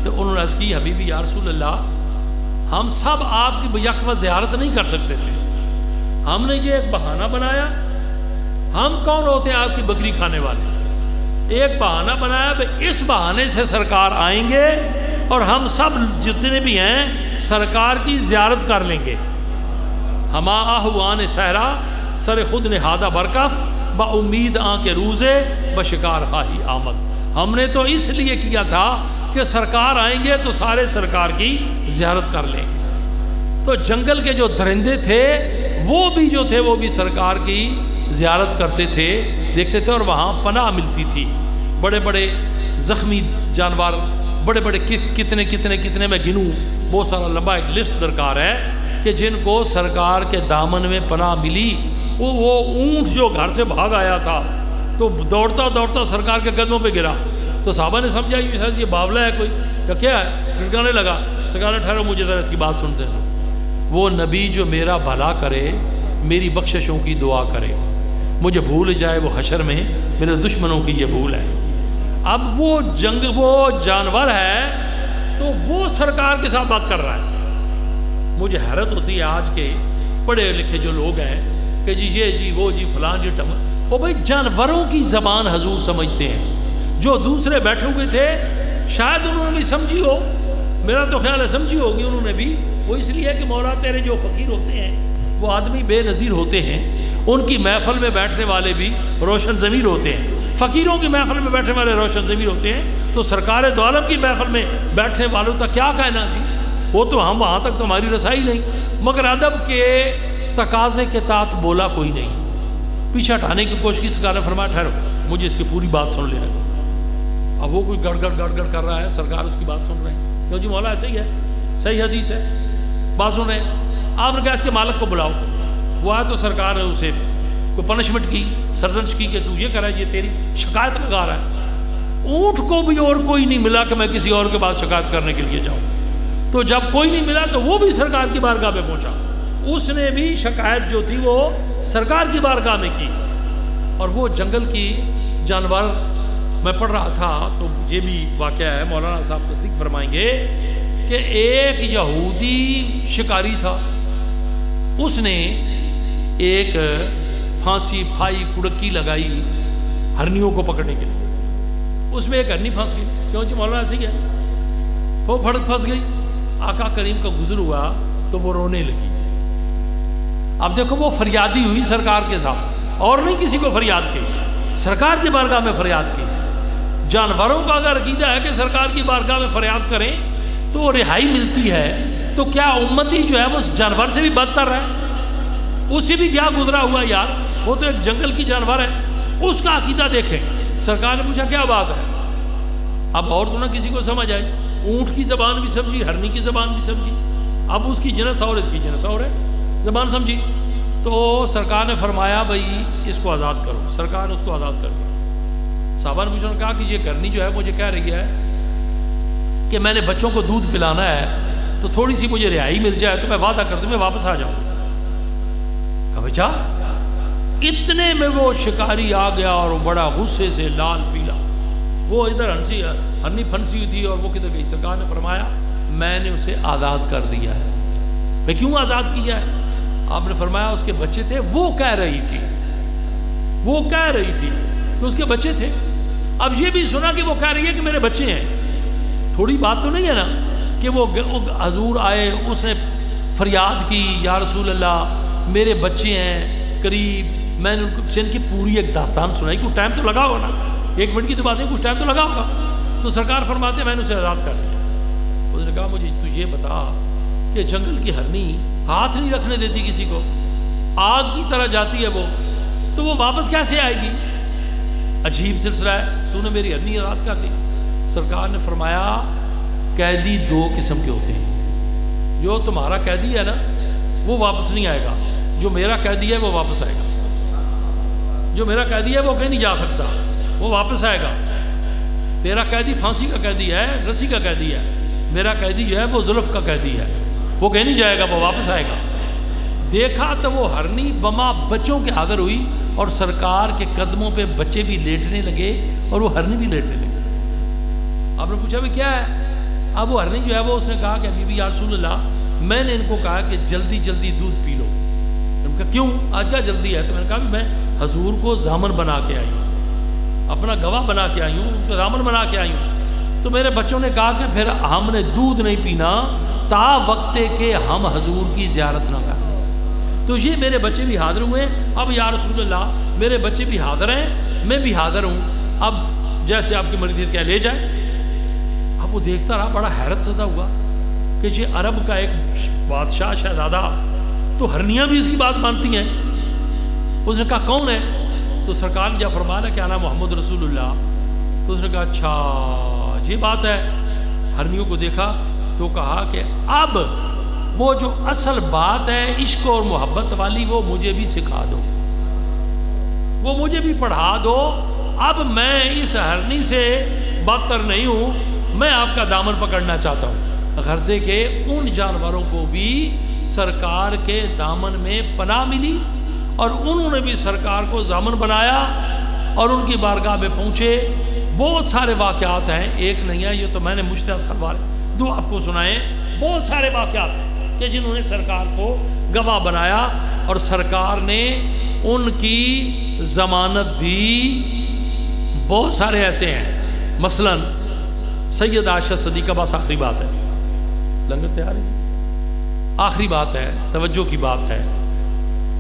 تو انہوں نے عرض کی حبیبی یا رسول اللہ ہم سب آپ کی بیک زیارت نہیں کر سکتے تھے. ہم نے یہ ایک بہانہ بنایا. ہم کون ہوتے ہیں آپ کی بکری کھانے والے. ایک بہانہ بنایا بھائی اس بہانے سے سرکار آئیں گے اور ہم سب جتنے بھی ہیں سرکار کی زیارت کر لیں گے. ہما آہوان صحرا سر خود نہادہ برکف با امید آن کے روزے بشکار خواہی آمد. ہم نے تو اس لیے کیا تھا کہ سرکار آئیں گے تو سارے سرکار کی زیارت کر لیں گے. تو جنگل کے جو درندے تھے وہ بھی جو تھے وہ بھی سرکار کی زیارت کرتے تھے دیکھتے تھے اور وہاں پناہ ملتی تھی. بڑے بڑے زخمی جانور بڑے بڑے کتنے میں گنوں، بہت سارا لمبا ایک لسٹ درکار ہے کہ جن کو سرکار کے دامن میں پناہ ملی. وہ اونٹ جو گھر سے بھاگ آیا تھا تو دوڑتا سرکار کے قدموں پہ گرا. تو صحابہ نے سمجھا کہ شاید یہ باولا ہے کوئی یا کیا ہے، لٹکانے لگا. سرکار نے ٹھہرو مجھے ذرا اس کی بات سنتے ہیں. وہ نبی جو میرا بھلا کرے، میری بخششوں کی دعا کرے، مجھے بھول جائے وہ حشر میں، میرے دشمنوں کی یہ بھول ہے. اب وہ جانور ہے تو وہ سرکار کے ساتھ بات کر رہا ہے. مجھے حیرت ہوتی ہے آج کے پڑھے لکھے جو لوگ ہیں کہ جی یہ جی وہ جی فلان جی وہ بھائی جانوروں کی زبان حضور سمجھتے ہیں. جو دوسرے بیٹھے ہوئے تھے شاید انہوں نے بھی سمجھی ہو، میرا تو خیال ہے سمجھی ہوگی انہوں نے بھی. وہ اس لیے کہ مولا تیرے جو فقیر ہوتے ہیں وہ آدمی بے نظیر ہوتے ہیں، ان کی محفل میں بیٹھنے والے بھی روشن ضمیر ہوتے ہیں. فقیروں کی محفل میں بیٹھنے والے روشن ضمیر ہوتے ہیں. تو سرکار دو عالم کی محفل میں بیٹھنے والوں تک کیا کہنا جی، وہ تو ہم وہاں تک تو ہماری رسائی نہیں. مگر ادب کے تقاضے کے تحت بولا کوئی نہیں. پیچھے ہٹانے کی کوشش کی. سرکار نے فرمایا ٹھہرو مجھے اس کی پوری بات سن لینا. اب وہ کوئی گڑ گڑ کر رہا ہے، سرکار اس کی بات سن رہے ہیں. کیوں جی مولا ایسے ہی ہے، صحیح حدیث ہے، بات سن رہے ہیں. آپ نے کہا اس کے مالک کو بلاؤ. وہ آیا تو سرکار نے اسے کوئی پنشمنٹ کی، سرزنش کی کہ تو یہ کرا ہے، یہ تیری شکایت لگا رہا ہے. اونٹ کو بھی اور کوئی نہیں ملا کہ میں کسی اور کے پاس شکایت کرنے کے لیے جاؤں. تو جب کوئی نہیں ملا تو وہ بھی سرکار کی بارگاہ میں پہنچا. اس نے بھی شکایت جو تھی وہ سرکار کی بارگاہ میں کی. اور وہ جنگل کی جانور میں پڑھ رہا تھا تو یہ بھی واقعہ ہے، مولانا صاحب تصدیق فرمائیں گے کہ ایک یہودی شکاری تھا. اس نے ایک پھانسی پھائی کڑکی لگائی ہرنیوں کو پکڑنے کے لیے. اس میں ایک ہرنی پھنس گئی. کیوں جی مولانا ایسے ہی ہے، وہ پھنس گئی. آقا کریم کا گزر ہوا تو وہ رونے لگی. اب دیکھو وہ فریادی ہوئی سرکار کے ساتھ، اور نہیں کسی کو فریاد کی، سرکار کی بارگاہ میں فریاد کی. جانوروں کا اگر عقیدہ ہے کہ سرکار کی بارگاہ میں فریاد کریں تو رہائی ملتی ہے، تو کیا امتی جو ہے وہ اس جانور سے بھی بدتر ہے؟ اس سے بھی کیا گزرا ہوا یار، وہ تو ایک جنگل کی جانور ہے. اس کا عقیدہ دیکھیں. سرکار نے پوچھا کیا بات ہے؟ اب اور تو نہ کسی کو سمجھ آئی. اونٹ کی زبان بھی سمجھی، ہرنی کی زبان بھی سمجھی. اب اس کی جنس اور اس کی جنس اور ہے، زبان سمجھی. تو سرکار نے فرمایا بھائی اس کو آزاد کرو. سرکار نے اس کو آزاد کر دیا. صحابہ نے پوچھا، کہا کہ یہ کرنی جو ہے مجھے کہہ رہی ہے کہ میں نے بچوں کو دودھ پلانا ہے تو تھوڑی سی مجھے رہائی مل جائے تو میں وعدہ کرتا ہوں میں واپس آ جاؤں. کہا بچا. اتنے میں وہ شکاری آ گیا اور بڑا غصے سے لال پیلا. وہ ادھر ہرنی پھنسی ہوئی تھی اور وہ کدھر گئی. سرکار نے فرمایا میں نے اسے آزاد کر دیا ہے. میں کیوں آزاد کیا ہے؟ آپ نے فرمایا اس کے بچے تھے. وہ کہہ رہی تھی کہ اس کے بچے تھے. اب یہ بھی سنا کہ وہ کہہ رہی ہے کہ میرے بچے ہیں. تھوڑی بات تو نہیں ہے نا کہ وہ حضور آئے، اس نے فریاد کی یا رسول اللہ میرے بچے ہیں قریب. میں نے ان کو جن کی پوری ایک داستان سنائی. کچھ ٹائم تو لگا ہوگا نا، 1 منٹ کی تو بات ہے، کچھ ٹائم تو لگا ہوگا. تو سرکار فرماتے ہیں میں نے اسے آزاد کر دیا. اس نے کہا مجھے تو یہ بتا کہ جنگل کی ہرنی ہاتھ نہیں رکھنے دیتی کسی کو، آگ کی طرح جاتی ہے وہ، تو وہ واپس کیسے آئے گی؟ عجیب سلسلہ ہے. تو نے میری ہرنی آزاد کر دی. سرکار نے فرمایا قیدی 2 قسم کے ہوتے ہیں. جو تمہارا قیدی ہے نا وہ واپس نہیں آئے گا، جو میرا قیدی ہے وہ واپس آئے گا. جو میرا قیدی ہے وہ کہیں نہیں جا سکتا، وہ واپس آئے گا. تیرا قیدی پھانسی کا قیدی ہے، رسی کا قیدی ہے. میرا قیدی جو ہے وہ زلف کا قیدی ہے، وہ کہیں نہیں جائے گا، وہ واپس آئے گا. دیکھا تو وہ ہرنی بما بچوں کے حاضر ہوئی اور سرکار کے قدموں پہ بچے بھی لیٹنے لگے اور وہ ہرنی بھی لیٹنے لگے. آپ نے پوچھا بھی کیا ہے؟ اب وہ ہرنی جو ہے وہ اس نے کہا کہ بی بی یا رسول اللہ میں نے ان کو کہا کہ جلدی جلدی دودھ پی لو. انہوں نے کہا کیوں آج کیا جلدی ہے؟ تو میں نے کہا بھی میں حضور کو ضامن بنا کے آئی ہوں، اپنا گواہ بنا کے آئی ہوں، ان کو ضامن بنا کے آئی ہوں. تو میرے بچوں نے کہا کہ پھر ہم نے دودھ نہیں پینا تا وقت کہ ہم حضور کی زیارت نہ کریں. تو یہ میرے بچے بھی حاضر ہوئے. اب یا رسول اللہ میرے بچے بھی حاضر ہیں، میں بھی حاضر ہوں، اب جیسے آپ کی مرضی کیا لے جائے. اب وہ دیکھتا رہا، بڑا حیرت زدہ ہوا کہ یہ عرب کا ایک بادشاہ شہزادہ، تو ہرنیاں بھی اس کی بات مانتی ہیں. اس نے کہا کون ہے؟ تو سرکار نے جب فرمایا کیا نام محمد رسول اللہ. تو اس نے کہا اچھا یہ بات ہے. ہرنیوں کو دیکھا تو کہا کہ اب وہ جو اصل بات ہے عشق اور محبت والی وہ مجھے بھی سکھا دو، وہ مجھے بھی پڑھا دو، اب میں اس ہرنی سے بدتر نہیں ہوں، میں آپ کا دامن پکڑنا چاہتا ہوں۔ غرضے کہ ان جانوروں کو بھی سرکار کے دامن میں پناہ ملی اور انہوں نے بھی سرکار کو ضامن بنایا اور ان کی بارگاہ میں پہنچے۔ بہت سارے واقعات ہیں، ایک نہیں ہے، یہ تو میں نے مشتہد خبر دو آپ کو سنائے، بہت سارے واقعات ہیں کہ جنہوں نے سرکار کو گواہ بنایا اور سرکار نے ان کی ضمانت دی۔ بہت سارے ایسے ہیں، مثلا سید عائشہ صدیقہ، بس آخری بات ہے، لنگر تیار ہے، آخری بات ہے، توجہ کی بات ہے۔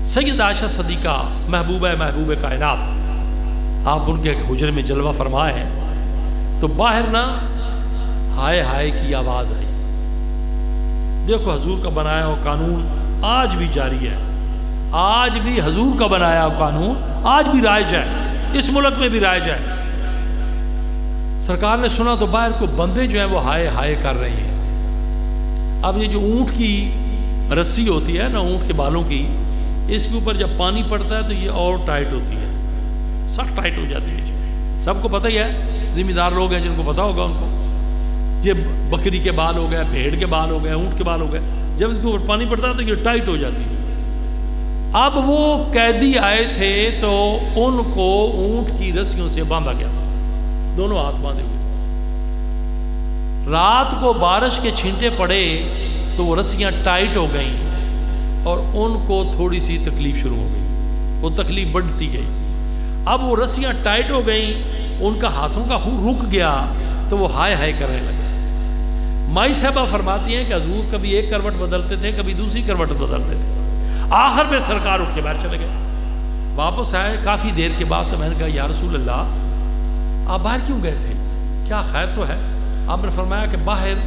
سید عائشہ صدیقہ محبوب کائنات، آپ ان کے حجرے میں جلوہ فرمائے ہیں تو باہر نہ ہائے ہائے کی آواز آئی۔ دیکھو حضور کا بنایا ہوا قانون آج بھی جاری ہے، آج بھی حضور کا بنایا ہوا قانون آج بھی رائج ہے، اس ملک میں بھی رائج ہے۔ سرکار نے سنا تو باہر کو بندے جو ہیں وہ ہائے ہائے کر رہے ہیں۔ اب یہ جو اونٹ کی رسی ہوتی ہے نا، اونٹ کے بالوں کی، اس کے اوپر جب پانی پڑتا ہے تو یہ اور ٹائٹ ہوتی ہے، سخت ٹائٹ ہو جاتی ہے جی، سب کو پتہ ہی ہے، ذمہ دار لوگ ہیں جن کو پتہ ہوگا ان کو، یہ بکری کے بال ہو گئے، بھیڑ کے بال ہو گئے، اونٹ کے بال ہو گئے، جب اس کے اوپر پانی پڑتا ہے تو یہ ٹائٹ ہو جاتی ہے۔ اب وہ قیدی آئے تھے تو ان کو اونٹ کی رسیوں سے باندھا گیا، دونوں ہاتھ باندھے ہوئے۔ رات کو بارش کے چھینٹے پڑے تو وہ رسیاں ٹائٹ ہو گئیں اور ان کو تھوڑی سی تکلیف شروع ہو گئی، وہ تکلیف بڑھتی گئی۔ اب وہ رسیاں ٹائٹ ہو گئیں، ان کا ہاتھوں کا خون رک گیا تو وہ ہائے ہائے کرنے لگے۔ مائی صاحبہ فرماتی ہیں کہ حضور کبھی ایک کروٹ بدلتے تھے، کبھی دوسری کروٹ بدلتے تھے، آخر میں سرکار اٹھ کے باہر چلے گئے۔ واپس آئے کافی دیر کے بعد تو میں نے کہا یا رسول اللہ آپ باہر کیوں گئے تھے، کیا خیر تو ہے؟ آپ نے فرمایا کہ باہر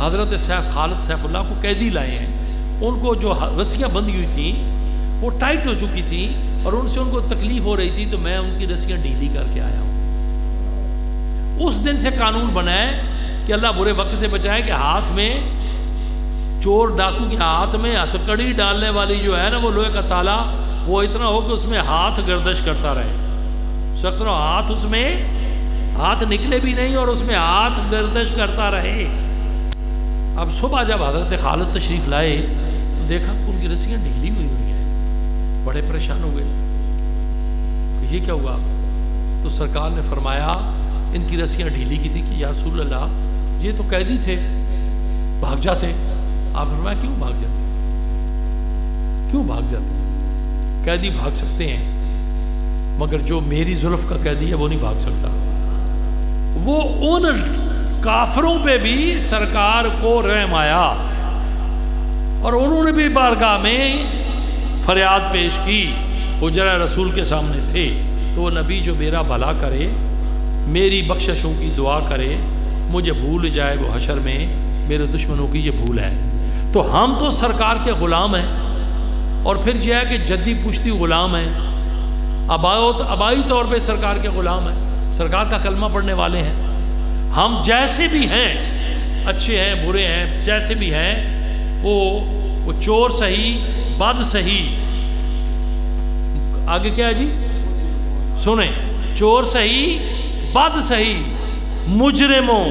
حضرت سیف خالد سیف اللہ کو قیدی لائے ہیں، ان کو جو رسیاں بندھی ہوئی تھیں وہ ٹائٹ ہو چکی تھیں اور ان سے ان کو تکلیف ہو رہی تھی تو میں ان کی رسیاں ڈھیلی کر کے آیا ہوں۔ اس دن سے قانون بنا ہے کہ اللہ برے وقت سے بچائے کہ ہاتھ میں چور ڈاکو کے ہاتھ میں ہتھکڑی ڈالنے والی جو ہے نا وہ لوہے کا تالا، وہ اتنا ہو کہ اس میں ہاتھ گردش کرتا رہے، سکروں ہاتھ اس میں ہاتھ نکلے بھی نہیں اور اس میں ہاتھ گردش کرتا رہے۔ اب صبح جب حضرت خالد تشریف لائے تو دیکھا ان کی رسیاں ڈھیلی ہوئی ہیں، بڑے پریشان ہو گئے کہ یہ کیا ہوا؟ تو سرکار نے فرمایا ان کی رسیاں ڈھیلی کی تھی کہ یا رسول اللہ یہ تو قیدی تھے، بھاگ جاتے۔ آپ نے فرمایا کیوں بھاگ جاتے، کیوں بھاگ جاتے؟ قیدی بھاگ سکتے ہیں مگر جو میری زلف کا قیدی ہے وہ نہیں بھاگ سکتا۔ وہ ان کافروں پہ بھی سرکار کو رحم آیا اور انہوں نے بھی بارگاہ میں فریاد پیش کی، حجرہ رسول کے سامنے تھے، تو وہ نبی جو میرا بھلا کرے، میری بخششوں کی دعا کرے، مجھے بھول جائے وہ حشر میں، میرے دشمنوں کی یہ بھول ہے۔ تو ہم تو سرکار کے غلام ہیں اور پھر یہ ہے کہ جدی پشتی غلام ہیں، آبائی طور پہ سرکار کے غلام ہیں، سرکار کا کلمہ پڑھنے والے ہیں۔ ہم جیسے بھی ہیں، اچھے ہیں برے ہیں، جیسے بھی ہیں، وہ چور صحیح بد صحیح، آگے کیا ہے جی سنیں، چور صحیح بد صحیح، مجرموں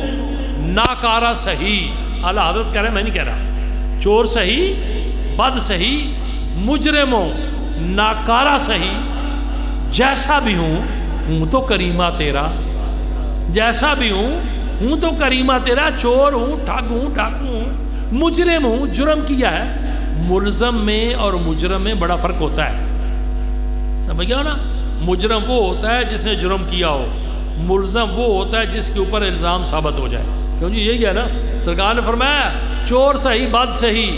ناکارہ صحیح، اعلیٰ حضرت کہہ رہے ہیں، میں نہیں کہہ رہا، چور صحیح بد صحیح، مجرموں ناکارہ صحیح، جیسا بھی ہوں تو کریمہ تیرا، جیسا بھی ہوں تو کریمہ تیرا، چور ہوں، ٹھگ ہوں، ڈاکو ہوں، مجرم ہوں، جرم کیا ہے۔ ملزم میں اور مجرم میں بڑا فرق ہوتا ہے، سمجھ گیا نا؟ مجرم وہ ہوتا ہے جس نے جرم کیا ہو، ملزم وہ ہوتا ہے جس کے اوپر الزام ثابت ہو جائے، کیوں جی یہی ہے نا؟ سرکار نے فرمایا چور صحیح بد صحیح،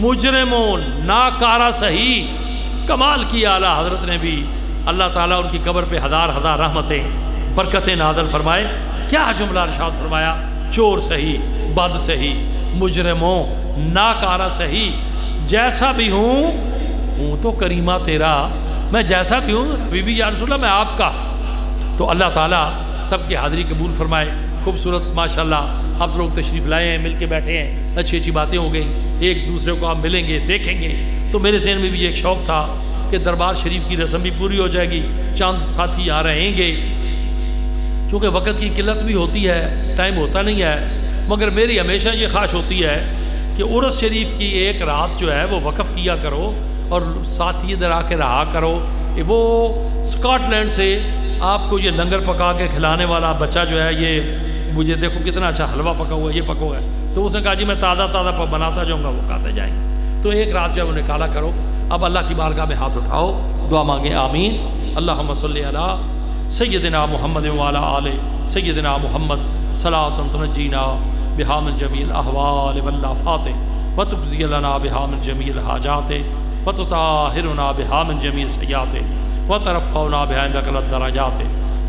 مجرموں ناکارہ صحیح، کمال کیا اعلیٰ حضرت نے بھی۔ اللہ تعالیٰ ان کی قبر پہ ہزار ہزار رحمتیں برکتیں نازل فرمائے۔ کیا جملہ ارشاد فرمایا؟ چور صحیح بد صحیح، مجرموں ناکارہ صحیح، جیسا بھی ہوں تو کریمہ تیرا، میں جیسا بھی ہوں ابھی بھی یا رسول اللہ میں آپ کا۔ تو اللہ تعالیٰ سب کی حاضری قبول فرمائے۔ خوبصورت ماشاءاللہ آپ لوگ تشریف لائے ہیں، مل کے بیٹھے ہیں، اچھی اچھی باتیں ہو گئیں، ایک دوسرے کو آپ ملیں گے، دیکھیں گے، تو میرے ذہن میں بھی ایک شوق تھا کہ دربار شریف کی رسم بھی پوری ہو جائے گی، چاند ساتھی یہاں رہیں گے، چونکہ وقت کی قلت بھی ہوتی ہے، ٹائم ہوتا نہیں ہے، مگر میری ہمیشہ یہ خواہش ہوتی ہے کہ عرس شریف کی ایک رات جو ہے وہ وقف کیا کرو اور ساتھی ادھر آ کے رہا کرو. وہ اسکاٹ لینڈ سے آپ کو یہ لنگر پکا کے کھلانے والا بچہ جو ہے، یہ مجھے دیکھو کتنا اچھا حلوہ پکا ہوا ہے، یہ پکا ہوا ہے، تو اس نے کہا جی میں تازہ تازہ بناتا جاؤں گا، وہ کھاتے جائیں گے. تو ایک رات جو ہے وہ نکالا کرو. اب اللہ کی بارگاہ میں ہاتھ اٹھاؤ، دعا مانگیں. آمین. اللہم صلی علی سیدنا محمد وعلی آل سیدنا محمد صلاۃ تنجینا بہا من جمیع الاحوال والآفات وتقضی لنا بہا من جمیع الحاجات وتطہرنا بہا من جمیع السیئات وترفعنا بہا عندک الدرجات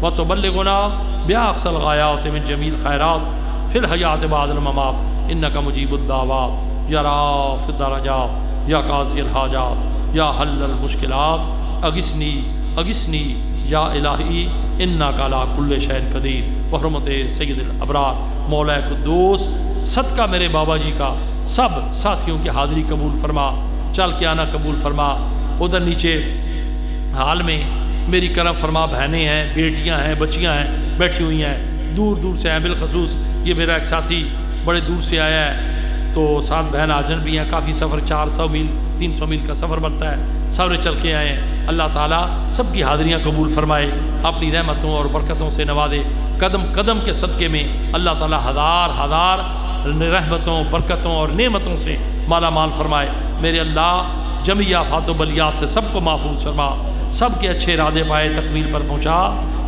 وتبلغنا بہا اقصی الغایات من جمیع الخیرات فی الحیات بعد الممات انک مجیب الدعوات یا رافع الدرجات یا قاضی الحاجات یا حل المشکلات اغثنی اغثنی یا الہی انکا علی کل شیء قدیر بحرمت سید الابرار مولا قدوس. صدقہ میرے بابا جی کا سب ساتھیوں کی حاضری قبول فرما، چل کے آنا قبول فرما. ادھر نیچے حال میں میری کرم فرما بہنیں ہیں، بیٹیاں ہیں، بچیاں ہیں، بیٹھی ہوئی ہیں، دور دور سے ہیں. بالخصوص یہ میرا ایک ساتھی بڑے دور سے آیا ہے، تو ساتھ بہن آجن بھی ہیں. کافی سفر 400 میل 300 میل کا سفر بنتا ہے، سارے چل کے آئے ہیں. اللہ تعالیٰ سب کی حاضریاں قبول فرمائے، اپنی رحمتوں اور برکتوں سے نوازے. قدم قدم کے صدقے میں اللہ تعالیٰ ہزار ہزار رحمتوں، برکتوں اور نعمتوں سے مالا مال فرمائے. میرے اللہ جمی آفات و بلیات سے سب کو محفوظ فرما، سب کے اچھے ارادے پائے تکمیل پر پہنچا.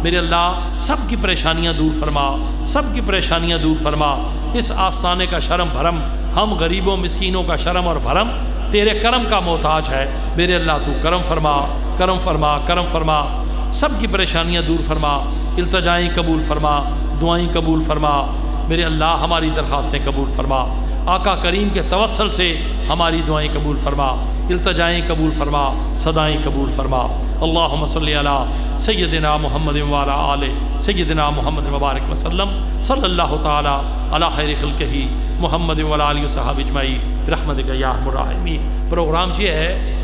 میرے اللہ سب کی پریشانیاں دور فرما، سب کی پریشانیاں دور فرما. اس آستانے کا شرم بھرم، ہم غریبوں مسکینوں کا شرم اور بھرم تیرے کرم کا محتاج ہے. میرے اللہ تو کرم فرما، کرم فرما، کرم فرما. سب کی پریشانیاں دور فرما، التجائیں قبول فرما، دعائیں قبول فرما. میرے اللہ ہماری درخواستیں قبول فرما. آقا کریم کے توسل سے ہماری دعائیں قبول فرما، التجائیں قبول فرما، صدائیں قبول فرما. اللہم صلی علی سیدنا محمد وعلی آل سیدنا محمد مبارک وسلم. صلی اللہ تعالی علی خیر خلقہ محمد وعلی آلہ وصحبہ اجمعین برحمتک یا ارحم الراحمین. پروگرام یہ ہے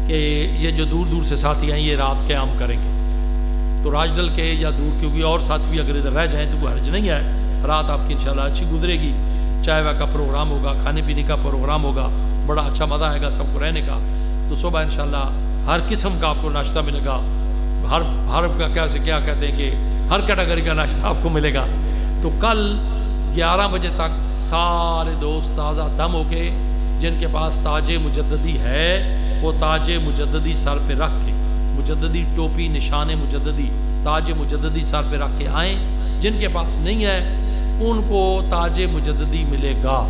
کہ یہ جو دور دور سے ساتھی ہیں یہ رات قیام کریں گے، تو راجڈل کے یا دور کیونکہ اور ساتھی بھی اگر ادھر رہ جائیں تو کوئی حرج نہیں ہے. رات آپ کی انشاءاللہ اچھی گزرے گی. چائے وائے کا پروگرام ہوگا، کھانے پینے کا پروگرام ہوگا، بڑا اچھا مزہ آئے گا سب کو رہنے کا. تو صبح انشاءاللہ ہر قسم کا آپ کو ناشتہ ملے گا. ہر کا کیا کہتے ہیں کہ ہر کیٹیگری کا ناشتہ آپ کو ملے گا. تو کل 11 بجے تک سارے دوست تازہ دم ہو کے جن کے پاس تاج مجددی ہے وہ تاج مجددی سر پہ رکھ کے، مجددی ٹوپی، نشان مجددی، تاج مجددی سر پہ رکھ کے آئیں. جن کے پاس نہیں ہے ان کو تاج مجددی ملے گا،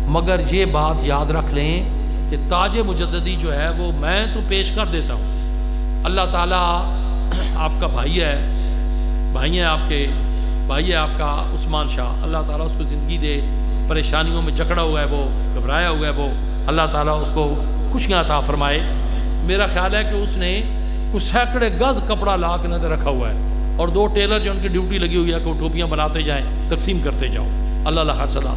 مگر یہ بات یاد رکھ لیں کہ تاج مجددی جو ہے وہ میں تو پیش کر دیتا ہوں. اللہ تعالیٰ آپ کا بھائی ہے، بھائی ہیں آپ کے، بھائی ہے آپ کا عثمان شاہ. اللہ تعالیٰ اس کو زندگی دے، پریشانیوں میں جکڑا ہوا ہے وہ، گھبرایا ہوا ہے وہ، اللہ تعالیٰ اس کو خوشیاں عطا فرمائے. میرا خیال ہے کہ اس نے کچھ سینکڑے گز کپڑا لا کے نظر رکھا ہوا ہے اور 2 ٹیلر جو ان کی ڈیوٹی لگی ہوئی ہے کہ وہ ٹوپیاں بناتے جائیں، تقسیم کرتے جاؤ. اللہ اللہ خرصلہ.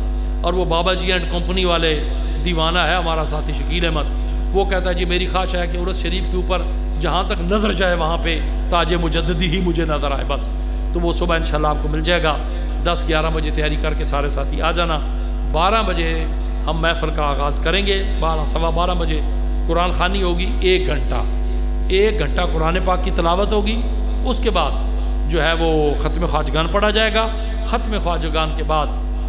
اور وہ بابا جی اینڈ کمپنی والے دیوانہ ہے ہمارا ساتھی شکیل احمد، وہ کہتا ہے جی میری خواہش ہے کہ عرس شریف کے اوپر جہاں تک نظر جائے وہاں پہ تاج مجددی ہی مجھے نظر آئے بس. تو وہ صبح انشاءاللہ آپ کو مل جائے گا. 10-11 بجے تیاری کر کے سارے ساتھی آ جانا. 12 بجے ہم محفل کا آغاز کریں گے. 12-12:15 بجے قرآن خوانی ہوگی. 1 گھنٹہ قرآن پاک کی تلاوت ہوگی. اس کے بعد جو ہے وہ ختم خواجگان پڑھا جائے گا. ختم خواجگان کے بعد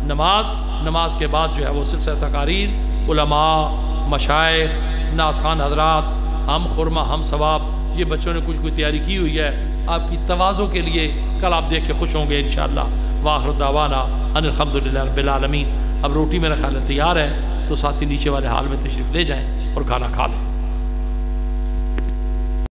نماز کے بعد جو ہے وہ سلسلہ تقاریر، علماء، مشائخ، نعت خوان حضرات، ہم خرمہ ہم ثواب، یہ بچوں نے کوئی تیاری کی ہوئی ہے آپ کی تواضع کے لیے. کل آپ دیکھ کے خوش ہوں گے انشاءاللہ. وآخر دعوانا ان الحمدللہ رب العالمین. اب روٹی میرا خیال ہے تیار ہے، تو ساتھی نیچے والے حال میں تشریف لے جائیں اور کھانا کھا لیں.